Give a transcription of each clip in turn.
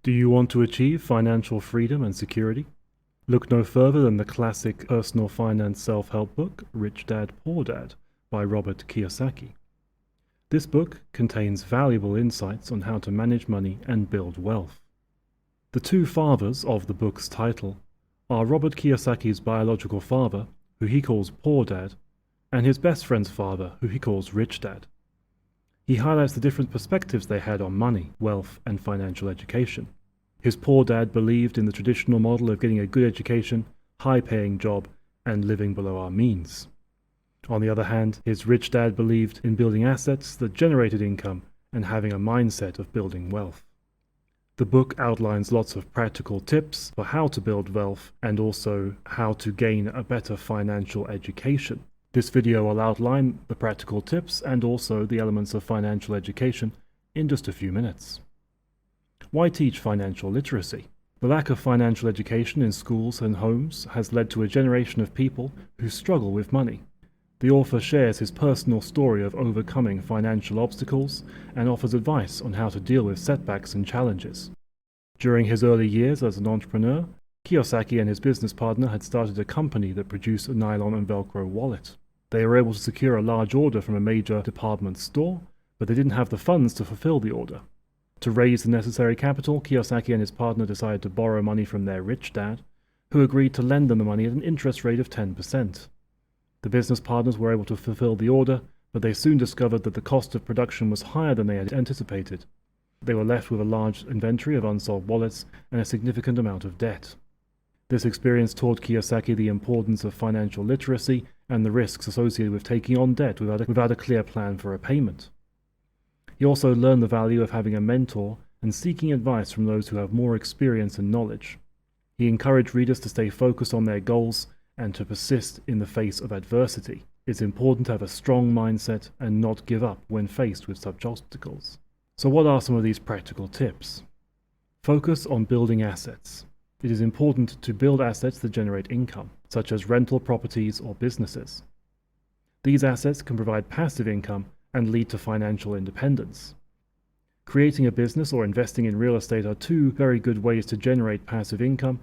Do you want to achieve financial freedom and security? Look no further than the classic personal finance self-help book, Rich Dad, Poor Dad, by Robert Kiyosaki. This book contains valuable insights on how to manage money and build wealth. The two fathers of the book's title are Robert Kiyosaki's biological father, who he calls Poor Dad, and his best friend's father, who he calls Rich Dad. He highlights the different perspectives they had on money, wealth, and financial education. His poor dad believed in the traditional model of getting a good education, high-paying job, and living below our means. On the other hand, his rich dad believed in building assets that generated income and having a mindset of building wealth. The book outlines lots of practical tips for how to build wealth and also how to gain a better financial education. This video will outline the practical tips and also the elements of financial education in just a few minutes. Why teach financial literacy? The lack of financial education in schools and homes has led to a generation of people who struggle with money. The author shares his personal story of overcoming financial obstacles and offers advice on how to deal with setbacks and challenges. During his early years as an entrepreneur, Kiyosaki and his business partner had started a company that produced a nylon and Velcro wallet. They were able to secure a large order from a major department store, but they didn't have the funds to fulfill the order. To raise the necessary capital, Kiyosaki and his partner decided to borrow money from their rich dad, who agreed to lend them the money at an interest rate of 10%. The business partners were able to fulfill the order, but they soon discovered that the cost of production was higher than they had anticipated. They were left with a large inventory of unsold wallets and a significant amount of debt. This experience taught Kiyosaki the importance of financial literacy and the risks associated with taking on debt without a clear plan for repayment. He also learned the value of having a mentor and seeking advice from those who have more experience and knowledge. He encouraged readers to stay focused on their goals and to persist in the face of adversity. It's important to have a strong mindset and not give up when faced with such obstacles. So what are some of these practical tips? Focus on building assets. It is important to build assets that generate income, such as rental properties or businesses. These assets can provide passive income and lead to financial independence. Creating a business or investing in real estate are two very good ways to generate passive income.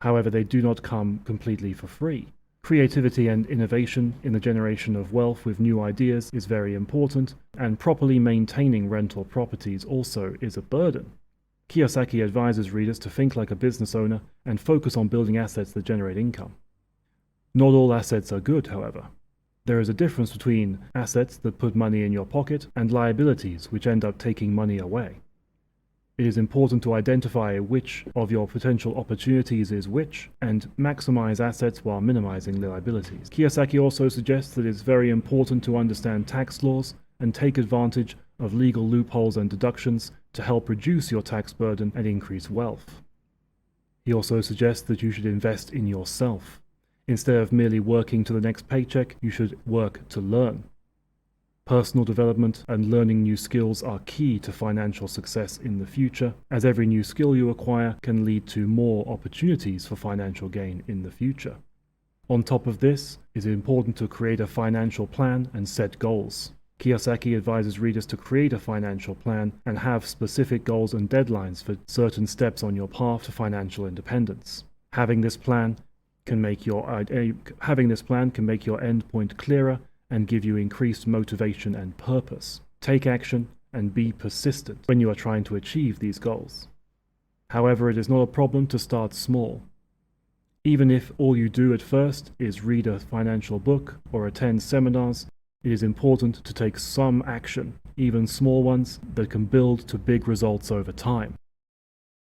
However, they do not come completely for free. Creativity and innovation in the generation of wealth with new ideas is very important, and properly maintaining rental properties also is a burden. Kiyosaki advises readers to think like a business owner and focus on building assets that generate income. Not all assets are good, however. There is a difference between assets that put money in your pocket and liabilities which end up taking money away. It is important to identify which of your potential opportunities is which and maximize assets while minimizing liabilities. Kiyosaki also suggests that it's very important to understand tax laws and take advantage of legal loopholes and deductions to help reduce your tax burden and increase wealth. He also suggests that you should invest in yourself. Instead of merely working to the next paycheck, you should work to learn. Personal development and learning new skills are key to financial success in the future, as every new skill you acquire can lead to more opportunities for financial gain in the future. On top of this, it is important to create a financial plan and set goals. Kiyosaki advises readers to create a financial plan and have specific goals and deadlines for certain steps on your path to financial independence. Having this plan can make your endpoint clearer and give you increased motivation and purpose. Take action and be persistent when you are trying to achieve these goals. However, it is not a problem to start small. Even if all you do at first is read a financial book or attend seminars, it is important to take some action, even small ones, that can build to big results over time.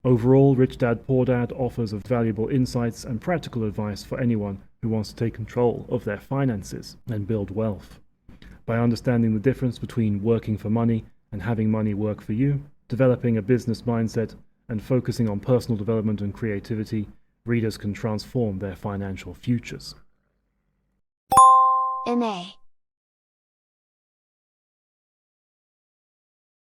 Overall, Rich Dad Poor Dad offers valuable insights and practical advice for anyone who wants to take control of their finances and build wealth. By understanding the difference between working for money and having money work for you, developing a business mindset, and focusing on personal development and creativity, readers can transform their financial futures. MA